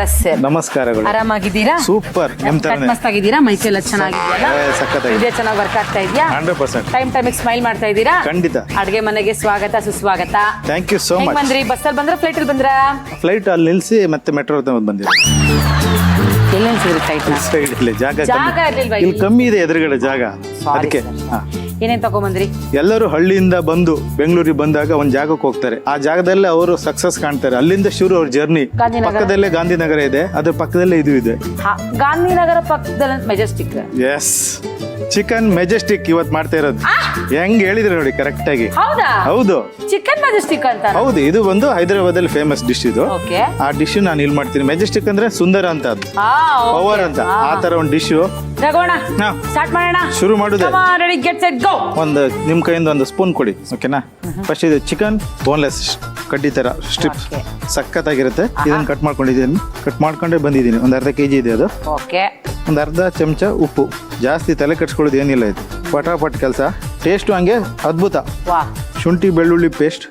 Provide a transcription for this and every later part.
ನಮಸ್ಕಾರ ಸರ್. ನಮಸ್ಕಾರಗಳು. ಆರಾಮಾಗಿದ್ದೀರಾ? ಸೂಪರ್. ಮಸ್ತಾಗಿದ್ದೀರಾ? ಮೈಕೆಲ್ಲ ಚೆನ್ನಾಗಿದೆಯಲ್ಲ? ಇದೇ ಚೆನ್ನಾಗಿ ವರ್ಕ್ ಆಗ್ತಾ ಇದೆಯಾ? 100%. ಟೈಮಿಗೆ ಸ್ಮೈಲ್ ಮಾಡ್ತಾ ಇದ್ದೀರಾ? ಖಂಡಿತ. ಅಡುಗೆ ಮನೆಗೆ ಸ್ವಾಗತ ಸುಸ್ವಾಗತ. Thank you so much. ಬಂದ್ರಿ? ಬಸ್ಸಲ್ಲಿ ಬಂದ್ರ ಫ್ಲೈಟ್ ಅಲ್ಲಿ ಬಂದ್ರ? ಫ್ಲೈಟ್ ಅಲ್ಲಿ ನಿಲ್ಸಿ ಮತ್ತೆ ಮೆಟ್ರೋ ಬಂದಿದೆ. ಎಲ್ಲೇನು ಸಿಗುತ್ತೆ ಫ್ಲೈಟ್? ಇಲ್ಲಿ ಜಾಗ ಇರ್ಲಿಲ್ವಾ? ಇಲ್ಲಿ ಕಮ್ಮಿ ಇದೆ ಎದುರುಗಡೆ ಜಾಗ, ಅದಕ್ಕೆ. ಏನೇನ್ ತಗೊಂಡ್ಬಂದ್ರಿ? ಎಲ್ಲರೂ ಹಳ್ಳಿಯಿಂದ ಬಂದು ಬೆಂಗಳೂರಿಗೆ ಬಂದಾಗ ಒಂದ್ ಜಾಗಕ್ಕೆ ಹೋಗ್ತಾರೆ. ಆ ಜಾಗದಲ್ಲೇ ಅವರು ಸಕ್ಸಸ್ ಕಾಣ್ತಾರೆ. ಅಲ್ಲಿಂದ ಶುರು ಅವ್ರ ಜರ್ನಿ. ಪಕ್ಕದಲ್ಲೇ ಗಾಂಧಿನಗರ ಇದೆ, ಅದ್ರ ಪಕ್ಕದಲ್ಲೇ ಇದು ಇದೆ. ಗಾಂಧಿನಗರ ಪಕ್ಕದಲ್ಲಿ ಮೆಜೆಸ್ಟಿಕ್. ಎಸ್, ಚಿಕನ್ ಮೆಜೆಸ್ಟಿಕ್ ಇವತ್ತು ಮಾಡ್ತಾ ಇರೋದು. ಹೆಂಗ್ ಹೇಳಿದ್ರೆ ನೋಡಿ ಕರೆಕ್ಟ್ ಆಗಿ. ಹೌದು, ಚಿಕನ್ ಮೆಜೆಸ್ಟಿಕ್ ಅಂತ. ಹೌದು, ಇದು ಒಂದು ಹೈದರಾಬಾದ್ ಅಲ್ಲಿ ಫೇಮಸ್ ಡಿಶ್ ಇದು. ಆ ಡಿಶ್ ನಾನು ಇಲ್ಲಿ ಮಾಡ್ತೀನಿ. ಮೆಜೆಸ್ಟಿಕ್ ಅಂದ್ರೆ ಸುಂದರ ಅಂತ, ಅದು ಪವರ್ ಅಂತ, ಆ ತರ ಒಂದು ಡಿಶ್. ಸ್ಟಾರ್ಟ್ ಮಾಡೋಣ. ಶುರು ಮಾಡುದು. ಒಂದು ನಿಮ್ ಕೈಯಿಂದ ಒಂದು ಸ್ಪೂನ್ ಕೊಡಿ, ಓಕೆನಾ? ಫಸ್ಟ್ ಇದು ಚಿಕನ್ ಬೋನ್ಲೆಸ್ ಕಡ್ಡಿ ತರ ಸ್ಟ್ರಿಪ್ಸ್, ಸಖತ್ತಾಗಿರುತ್ತೆ. ಇದನ್ನ ಕಟ್ ಮಾಡ್ಕೊಂಡಿದ್ದೀನಿ, ಕಟ್ ಮಾಡ್ಕೊಂಡೇ ಬಂದಿದ್ದೀನಿ. ಒಂದು ಅರ್ಧ kg ಇದೆ ಅದು. ಒಂದು ಅರ್ಧ ಚಮಚ ಉಪ್ಪು. ಜಾಸ್ತಿ ತಲೆ ಕಟ್ಸ್ಕೊಳ್ಳೋದು ಏನಿಲ್ಲ, ಇದು ಪಟಾಪಟ್ ಕೆಲಸ. ಟೇಸ್ಟು ಹಂಗೆ ಅದ್ಭುತ. ಶುಂಠಿ ಬೆಳ್ಳುಳ್ಳಿ ಪೇಸ್ಟ್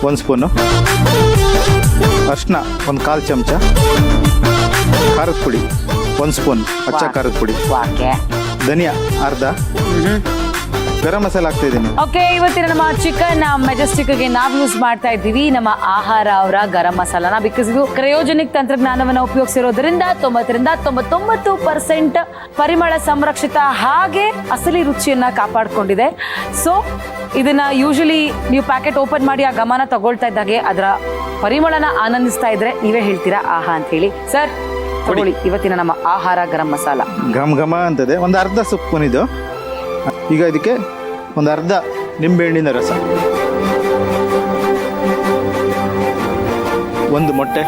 1 ಸ್ಪೂನು, ಅರ್ಶಿನ 1/4 ಚಮಚ, ಖಾರದ ಪುಡಿ 1 ಸ್ಪೂನ್, ಅಚ್ಚ ಖಾರದ ಪುಡಿ, ಧನಿಯಾ ಅರ್ಧ, ಗರಂ ಮಸಾಲ ಹಾಕ್ತಾ ಇದ್ದೀನಿ. ಓಕೆ, ಇವತ್ತಿನ ನಮ್ಮ ಚಿಕನ್ ಮೆಜೆಸ್ಟಿಕ್ಗೆ ನಾವು ಯೂಸ್ ಮಾಡ್ತಾ ಇದ್ದೀವಿ ನಮ್ಮ ಆಹಾರ ಅವರ ಗರಂ ಮಸಾಲಾನ. ಬಿಕಾಸ್ ಇದು ಕ್ರಯೋಜನಿಕ್ ತಂತ್ರಜ್ಞಾನವನ್ನು ಉಪಯೋಗಿಸಿರೋದ್ರಿಂದ 90-99% ಪರಿಮಳ ಸಂರಕ್ಷಿತ ಹಾಗೆ ಅಸಲಿ ರುಚಿಯನ್ನ ಕಾಪಾಡಿಕೊಂಡಿದೆ. ಸೊ ಇದನ್ನ ಯೂಶಲಿ ನೀವು ಪ್ಯಾಕೆಟ್ ಓಪನ್ ಮಾಡಿ ಆ ಗಮನ ತಗೊಳ್ತಾ ಇದ್ದಾಗೆ ಅದರ ಪರಿಮಳನ ಆನಂದಿಸ್ತಾ ಇದ್ರೆ ನೀವೇ ಹೇಳ್ತೀರಾ ಆಹಾ ಅಂತ ಹೇಳಿ. ಸರ್ ತಗೊಳ್ಳಿ ಇವತ್ತಿನ ನಮ್ಮ ಆಹಾರ ಗರಂ ಮಸಾಲ. ಘಮ ಘಮ ಅಂತದೆ. ಒಂದು ಅರ್ಧ ಸ್ಪೂನ್ ಇದು. ಈಗ ಇದಕ್ಕೆ ಒಂದು ಅರ್ಧ ನಿಂಬೆಹಣ್ಣಿನ ರಸ, 1 ಮೊಟ್ಟೆ,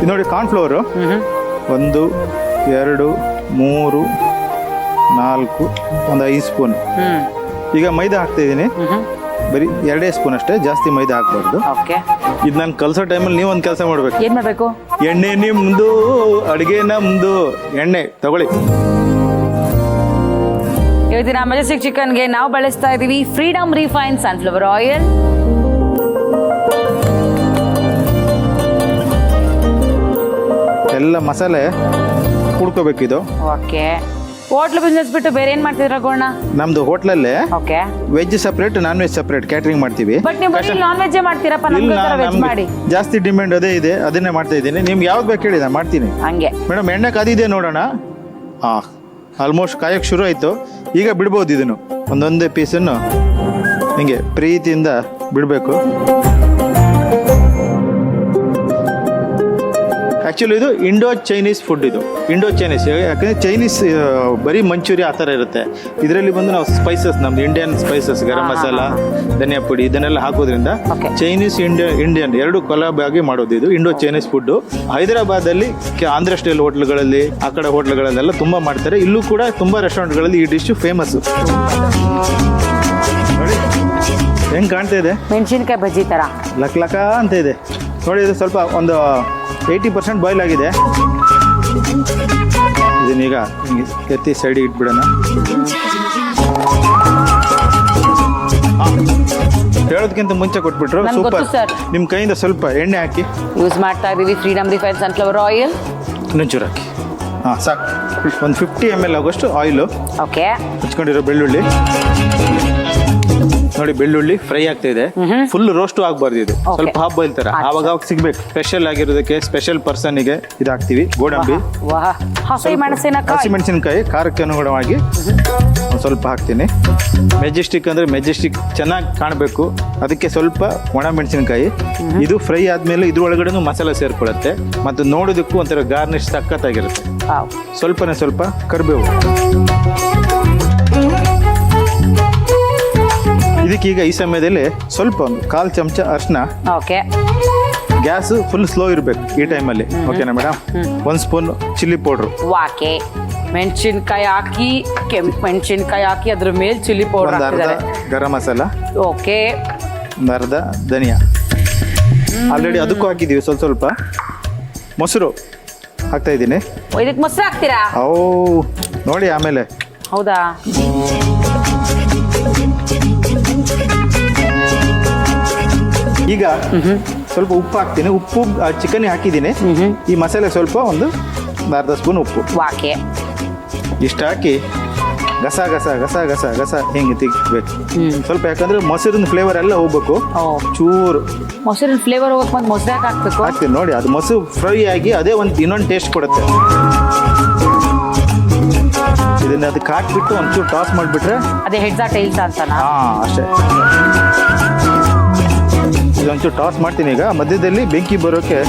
ಇದು ನೋಡಿ ಕಾರ್ನ್ಫ್ಲವರು 1 2 3 4 ಒಂದು 5 ಸ್ಪೂನ್. ಈಗ ಮೈದಾ ಹಾಕ್ತಾ ಇದ್ದೀನಿ, ಬರೀ 2 ಸ್ಪೂನ್ ಅಷ್ಟೇ, ಜಾಸ್ತಿ ಮೈದಾ ಹಾಕ್ಬಾರ್ದು. ಇದು ನಾನು ಕಲ್ಸೋ ಟೈಮಲ್ಲಿ ನೀವು ಒಂದು ಕೆಲಸ ಮಾಡ್ಬೇಕು. ಏನ್ ಮಾಡ್ಬೇಕು? ಎಣ್ಣೆ ನಿಮ್ದು, ಅಡುಗೆ ನಮ್ದು. ಎಣ್ಣೆ ತಗೊಳ್ಳಿ. ಇವತ್ತಿನ ಮೆಜೆಸ್ಟಿಕ್ ಚಿಕನ್ಗೆ ನಾವು ಬಳಸ್ತಾ ಇದೀವಿ ಫ್ರೀಡಮ್ ರಿಫೈನ್ ಸನ್ಫ್ಲವರ್ ಆಯಿಲ್. ಎಲ್ಲ ಮಸಾಲೆ ಹುಡ್ಕೋಬೇಕಿದು. ಓಕೆ, ಹೋಟ್ಲ್ ಬಿಸ್ನೆಸ್ ಬಿಟ್ಟು ಬೇರೆ ಏನ್ ಮಾಡ್ತಿದ್ರ ಗೋಣ? ನಮ್ದು ಹೋಟ್ಲಲ್ಲೇ okay, veg separate, non veg separate catering ಮಾಡ್ತೀವಿ. ಬಟ್ ನೀವು ಬರೀ ನಾನ್ ವೆಜ್ ಮಾಡ್ತೀರಪ್ಪ, ವೆಜ್ ಮಾಡಿ. ಜಾಸ್ತಿ ಡಿಮ್ಯಾಂಡ್ ಅದೇ ಇದೆ, ಅದನ್ನೇ ಮಾಡ್ತಾ ಇದ್ದೀನಿ. ನಿಮ್ಗೆ ಯಾವ್ದು ಬೇಕು ಹೇಳಿ ನಾನು ಮಾಡ್ತೀನಿ. ಹಂಗೆ ಮೇಡಮ್, ಎಣ್ಣೆ ಕಾದಿದೆ ನೋಡೋಣ. ಆಲ್ಮೋಸ್ಟ್ ಕಾಯಕ್ಕೆ ಶುರು ಆಯ್ತು. ಈಗ ಬಿಡ್ಬೋದು ಇದನ್ನು. ಒಂದೊಂದೇ ಪೀಸನ್ನು ಹಿಂಗೆ ಪ್ರೀತಿಯಿಂದ ಬಿಡಬೇಕು. ಆ್ಯಕ್ಚುಲಿ ಇದು ಇಂಡೋ ಚೈನೀಸ್ ಫುಡ್. ಇದು ಇಂಡೋ ಚೈನೀಸ್, ಯಾಕಂದರೆ ಚೈನೀಸ್ ಬರೀ ಮಂಚೂರಿ ಆ ಥರ ಇರುತ್ತೆ. ಇದರಲ್ಲಿ ಬಂದು ನಾವು ಸ್ಪೈಸಸ್, ನಮ್ದು ಇಂಡಿಯನ್ ಸ್ಪೈಸಸ್, ಗರಂ ಮಸಾಲ, ಧನಿಯಾ ಪುಡಿ ಇದನ್ನೆಲ್ಲ ಹಾಕೋದ್ರಿಂದ ಚೈನೀಸ್ ಇಂಡಿಯನ್ ಎರಡು ಕೊಲಾಬ್ ಆಗಿ ಮಾಡೋದು. ಇದು ಇಂಡೋ ಚೈನೀಸ್ ಫುಡ್ಡು. ಹೈದರಾಬಾದಲ್ಲಿ ಆಂಧ್ರ ಸ್ಟೈಲ್ ಹೋಟ್ಲ್ಗಳಲ್ಲಿ, ಆ ಕಡೆ ಹೋಟ್ಲ್ಗಳಲ್ಲೆಲ್ಲ ತುಂಬ ಮಾಡ್ತಾರೆ. ಇಲ್ಲೂ ಕೂಡ ತುಂಬ ರೆಸ್ಟೋರೆಂಟ್ಗಳಲ್ಲಿ ಈ ಡಿಶ್ ಫೇಮಸ್ಸು. ನೋಡಿ ಹೆಂಗೆ ಕಾಣ್ತಾ ಇದೆ, ಮೆಣಸಿನ್ಕಾಯಿ ಬಜ್ಜಿ ಥರ ಲಕ್ ಲಕ ಅಂತ ಇದೆ ನೋಡಿ. ಇದು ಸ್ವಲ್ಪ ಒಂದು 80% ಬಾಯ್ಲ್ ಆಗಿದೆ. ಇದನ್ನೀಗ ಎತ್ತಿ ಸೈಡಿಗೆ ಇಟ್ಬಿಡೋಣ. ಹೇಳೋದಕ್ಕಿಂತ ಮುಂಚೆ ಕೊಟ್ಬಿಟ್ರು. ಸೂಪರ್. ನಿಮ್ಮ ಕೈಯಿಂದ ಸ್ವಲ್ಪ ಎಣ್ಣೆ ಹಾಕಿ ಯೂಸ್ ಮಾಡ್ತಾ ಇದೀವಿ ಫ್ರೀಡಮ್ ರಿಫೈನ್ ಸನ್ಫ್ಲವರ್ ಆಯಿಲ್. ಇನ್ನೊಂಚೂರು ಹಾಕಿ. ಸಾಕು. ಒಂದು 50 ml ಆಗೋಷ್ಟು ಆಯಿಲು. ಓಕೆ, ಹಚ್ಕೊಂಡಿರೋ ಬೆಳ್ಳುಳ್ಳಿ ನೋಡಿ, ಬೆಳ್ಳುಳ್ಳಿ ಫ್ರೈ ಆಗ್ತಾ ಇದೆ. ಫುಲ್ ರೋಸ್ಟು ಆಗಬಾರ್ದು, ಇದು ಸ್ವಲ್ಪ ಹಾಫ್ ಬಾಯ್ಲ್ ತರ. ಆವಾಗ ಸಿಗ್ಬೇಕು. ಸ್ಪೆಷಲ್ ಆಗಿರೋದಕ್ಕೆ ಸ್ಪೆಷಲ್ ಪರ್ಸನ್ಗೆ ಇದು ಹಾಕ್ತಿವಿ. ಗೋಡಂಬಿ, ಹಸಿಮೆಣಸಿನಕಾಯಿ ಖಾರಕ್ಕೆ ಅನುಗುಣವಾಗಿ ಸ್ವಲ್ಪ ಹಾಕ್ತೀನಿ. ಮೆಜೆಸ್ಟಿಕ್ ಅಂದ್ರೆ ಮೆಜೆಸ್ಟಿಕ್ ಚೆನ್ನಾಗಿ ಕಾಣಬೇಕು, ಅದಕ್ಕೆ ಸ್ವಲ್ಪ ಒಣ ಮೆಣಸಿನಕಾಯಿ. ಇದು ಫ್ರೈ ಆದ್ಮೇಲೆ ಇದ್ರೊಳಗಡೆ ಮಸಾಲೆ ಸೇರ್ಕೊಳ್ಳುತ್ತೆ ಮತ್ತು ನೋಡೋದಕ್ಕೂ ಒಂಥರ ಗಾರ್ನಿಶ್ ಸಖತ್ತಾಗಿರುತ್ತೆ. ಸ್ವಲ್ಪನೇ ಸ್ವಲ್ಪ ಕರಿಬೇವು. ಇದಕ್ಕೀಗ ಈ ಸಮಯದಲ್ಲಿ ಸ್ವಲ್ಪ ಒಂದು 1/4 ಚಮಚ ಅರ್ಶಿನ. ಓಕೆ, ಗ್ಯಾಸ್ ಫುಲ್ ಸ್ಲೋ ಇರಬೇಕು ಈ ಟೈಮಲ್ಲಿ. ಓಕೆನಾ ಮೇಡಮ್? 1 spoon chilli powder. ವಾಕೆ, ಮೆಣಸಿನ್ಕಾಯಿ ಹಾಕಿ, ಕೆಂಪು ಮೆಣಸಿನ್ಕಾಯಿ ಹಾಕಿ ಅದ್ರ ಮೇಲೆ ಚಿಲ್ಲಿ ಪೌಡರ್ ಹಾಕಿದ್ದಾರೆ. ಗರಂ ಮಸಾಲ. ಓಕೆ, ಒಂದು ಅರ್ಧ ಧನಿಯಾ. ಆಲ್ರೆಡಿ ಅದಕ್ಕೂ ಹಾಕಿದ್ದೀವಿ ಸ್ವಲ್ಪ. ಮೊಸರು ಹಾಕ್ತಾ ಇದ್ದೀನಿ. ಇದಕ್ಕೆ ಮೊಸರು ಹಾಕ್ತೀರಾ? ನೋಡಿ ಆಮೇಲೆ. ಹೌದಾ? ಈಗ ಸ್ವಲ್ಪ ಉಪ್ಪು ಹಾಕ್ತೀನಿ. ಉಪ್ಪು ಚಿಕನ್ ಹಾಕಿದ್ದೀನಿ. ಈ ಮಸಾಲೆ ಸ್ವಲ್ಪ ಒಂದು ಅರ್ಧ ಸ್ಪೂನ್ ಉಪ್ಪು ವಾಕೆ ಇಷ್ಟು ಹಾಕಿ ಗಸ ಗಸ ಗಸ ಗಸ ಗಸ ಹಿಂಗೆ ತೆಗಿಬೇಕು ಸ್ವಲ್ಪ. ಯಾಕಂದ್ರೆ ಮೊಸರಿನ ಫ್ಲೇವರ್ ಎಲ್ಲ ಹೋಗ್ಬೇಕು. ಚೂರು ಮೊಸರಿನ ಫ್ಲೇವರ್ ಹೋಗಕ್ಕೆ ಮತ್ತೆ ಮೊಸರು ಯಾಕೆ ಹಾಕ್ಬೇಕು? ಹಾಕ್ತೀನಿ ನೋಡಿ, ಅದು ಮೊಸರು ಫ್ರೈ ಆಗಿ ಅದೇ ಇನ್ನೊಂದು ಟೇಸ್ಟ್ ಕೊಡುತ್ತೆ. ಇದನ್ನ ಅದಕ್ಕೆ ಹಾಕ್ಬಿಟ್ಟು ಒಂಚೂರು ಟಾಸ್ ಮಾಡಿಬಿಟ್ರೆ ಅದೇ ಹೆಡ್ಸಾ ಟೈಲ್ಸಾ ಅಂತನಾ? ಅಷ್ಟೇ. ಇದೊಂಚೂರು ಟಾಸ್ ಮಾಡ್ತೀನಿ ಈಗ. ಮಧ್ಯದಲ್ಲಿ ಬೆಂಕಿ ಬರೋಕೆ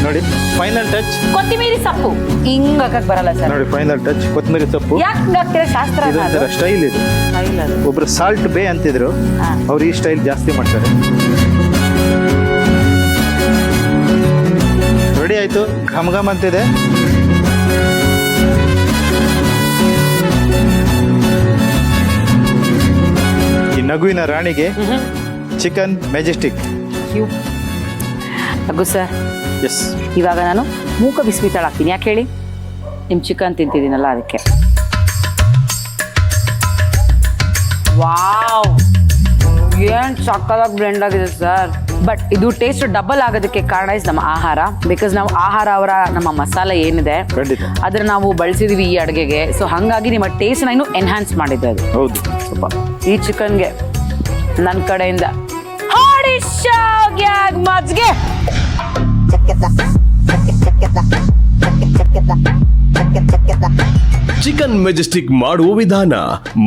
ನೋಡಿ ಫೈನಲ್ ಟಚ್ ಕೊತ್ತಿಮೀರಿ ಸೊಪ್ಪು ಹಿಂಗ್ ಹಾಕಕ್ ಬರಲ್ಲ ಸರ್. ನೋಡಿ ಫೈನಲ್ ಟಚ್ ಕೊತ್ತಂಬರಿ ಸೊಪ್ಪು. ಯಾಕೆ ಹಾಕ್ತೀರಾ? ಶಾಸ್ತ್ರ ಇದೊಂಥರ ಸ್ಟೈಲ್ ಇದು. ಒಬ್ರು ಸಾಲ್ಟ್ ಬೇ ಅಂತಿದ್ರು, ಅವ್ರು ಈ ಸ್ಟೈಲ್ ಜಾಸ್ತಿ ಮಾಡ್ತಾರೆ. ರೆಡಿ ಆಯ್ತು, ಘಮ್ ಘಮ್ ಅಂತಿದೆ. ಈ ನಗುವಿನ ರಾಣಿಗೆ ಚಿಕನ್ ಮೆಜೆಸ್ಟಿಕ್. ನಗು ಸರ್, ಎಸ್. ಇವಾಗ ನಾನು ಮೂಕ ಬಿಸ್ಮಿತಾಳ ಹಾಕ್ತೀನಿ. ಯಾಕೆ ಹೇಳಿ? ನಿಮ್ಮ ಚಿಕನ್ ತಿಂತಿದ್ದೀನಲ್ಲ ಅದಕ್ಕೆ. ವಾವ್, ಏನ್ ಸಕ್ಕತ್ತಾಗಿ ಬ್ಲೆಂಡ್ ಆಗಿದೆ ಸರ್. ಬಟ್ ಇದು ಟೇಸ್ಟ್ ಡಬಲ್ ಆಗೋದಕ್ಕೆ ಕಾರಣ ಇಸ್ ನಮ್ಮ ಆಹಾರ. ಬಿಕಾಸ್ ನಾವು ಆಹಾರ ಅವರ ನಮ್ಮ ಮಸಾಲೆ ಏನಿದೆ ಅದ್ರ ನಾವು ಬಳಸಿದೀವಿ ಈ ಅಡುಗೆಗೆ. ಸೊ ಹಾಗಾಗಿ ನಿಮ್ಮ ಟೇಸ್ಟ್ನ ಇನ್ನೂ ಎನ್ಹಾನ್ಸ್ ಮಾಡಿದ್ದೆ ಅದು. ಹೌದು. ಸ್ವಲ್ಪ ಈ ಚಿಕನ್ಗೆ ನನ್ನ ಕಡೆಯಿಂದ ಮಜ್ಗೆ. ಚಿಕನ್ ಮೆಜೆಸ್ಟಿಕ್ ಮಾಡುವ ವಿಧಾನ: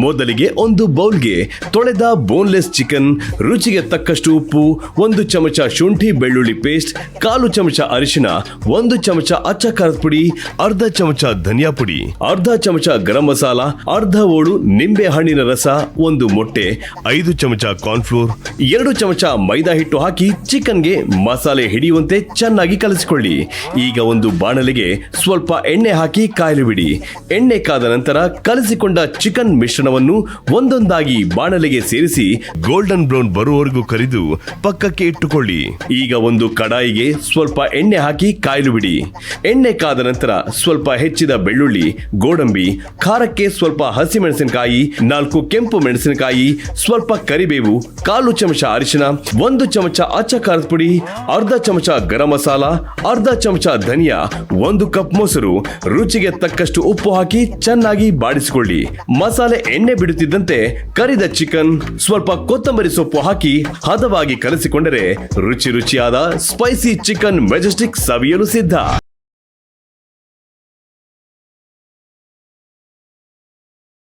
ಮೊದಲಿಗೆ ಒಂದು ಬೌಲ್ಗೆ ತೊಳೆದ ಬೋನ್ಲೆಸ್ ಚಿಕನ್, ರುಚಿಗೆ ತಕ್ಕಷ್ಟು ಉಪ್ಪು, 1 ಚಮಚ ಶುಂಠಿ ಬೆಳ್ಳುಳ್ಳಿ ಪೇಸ್ಟ್, 1/4 ಚಮಚ ಅರಿಶಿನ, 1 ಚಮಚ ಅಚ್ಚ ಖಾರದ ಪುಡಿ, ಅರ್ಧ ಚಮಚ ಧನಿಯಾ ಪುಡಿ, ಅರ್ಧ ಚಮಚ ಗರಂ ಮಸಾಲ, ಅರ್ಧ ಓಡು ನಿಂಬೆ ಹಣ್ಣಿನ ರಸ, 1 ಮೊಟ್ಟೆ, 5 ಚಮಚ ಕಾರ್ನ್ಫ್ಲೋರ್, 2 ಚಮಚ ಮೈದಾ ಹಿಟ್ಟು ಹಾಕಿ ಚಿಕನ್ಗೆ ಮಸಾಲೆ ಹಿಡಿಯುವಂತೆ ಚೆನ್ನಾಗಿ ಕಲಸಿಕೊಳ್ಳಿ. ಈಗ ಒಂದು ಬಾಣಲೆಗೆ ಸ್ವಲ್ಪ ಎಣ್ಣೆ ಹಾಕಿ ಕಾಯಲು ಬಿಡಿ. ಎಣ್ಣೆ ಕಾದ ನಂತರ ಕಲಸಿಕೊಂಡ ಚಿಕನ್ ಮಿಶ್ರಣವನ್ನು ಒಂದೊಂದಾಗಿ ಬಾಣಲೆಗೆ ಸೇರಿಸಿ ಗೋಲ್ಡನ್ ಬ್ರೌನ್ ಬರುವವರೆಗೂ ಕರಿದು ಪಕ್ಕಕ್ಕೆ ಇಟ್ಟುಕೊಳ್ಳಿ. ಈಗ ಒಂದು ಕಡಾಯಿಗೆ ಸ್ವಲ್ಪ ಎಣ್ಣೆ ಹಾಕಿ ಕಾಯಲು ಬಿಡಿ. ಎಣ್ಣೆ ಕಾದ ನಂತರ ಸ್ವಲ್ಪ ಹೆಚ್ಚಿದ ಬೆಳ್ಳುಳ್ಳಿ, ಗೋಡಂಬಿ, ಖಾರಕ್ಕೆ ಸ್ವಲ್ಪ ಹಸಿಮೆಣಸಿನಕಾಯಿ, 4 ಕೆಂಪು ಮೆಣಸಿನಕಾಯಿ, ಸ್ವಲ್ಪ ಕರಿಬೇವು, 1/4 ಚಮಚ ಅರಿಶಿನ, 1 ಚಮಚ ಅಚ್ಚ ಖಾರದ ಪುಡಿ, ಅರ್ಧ ಚಮಚ ಗರಂ ಮಸಾಲ, ಅರ್ಧ ಚಮಚ ಧನಿಯಾ, 1 ಕಪ್ ಮೊಸರು, ರುಚಿಗೆ ತಕ್ಕಷ್ಟು ಉಪ್ಪು ಹಾಕಿ ಚೆನ್ನಾಗಿ ಬಾಡಿಸಿಕೊಳ್ಳಿ. ಮಸಾಲೆ ಎಣ್ಣೆ ಬಿಡುತ್ತಿದ್ದಂತೆ ಕರಿದ ಚಿಕನ್, ಸ್ವಲ್ಪ ಕೊತ್ತಂಬರಿ ಸೊಪ್ಪು ಹಾಕಿ ಹದವಾಗಿ ಕಲಸಿಕೊಂಡರೆ ರುಚಿಯಾದ ಸ್ಪೈಸಿ ಚಿಕನ್ ಮೆಜೆಸ್ಟಿಕ್ ಸವಿಯಲು ಸಿದ್ಧ.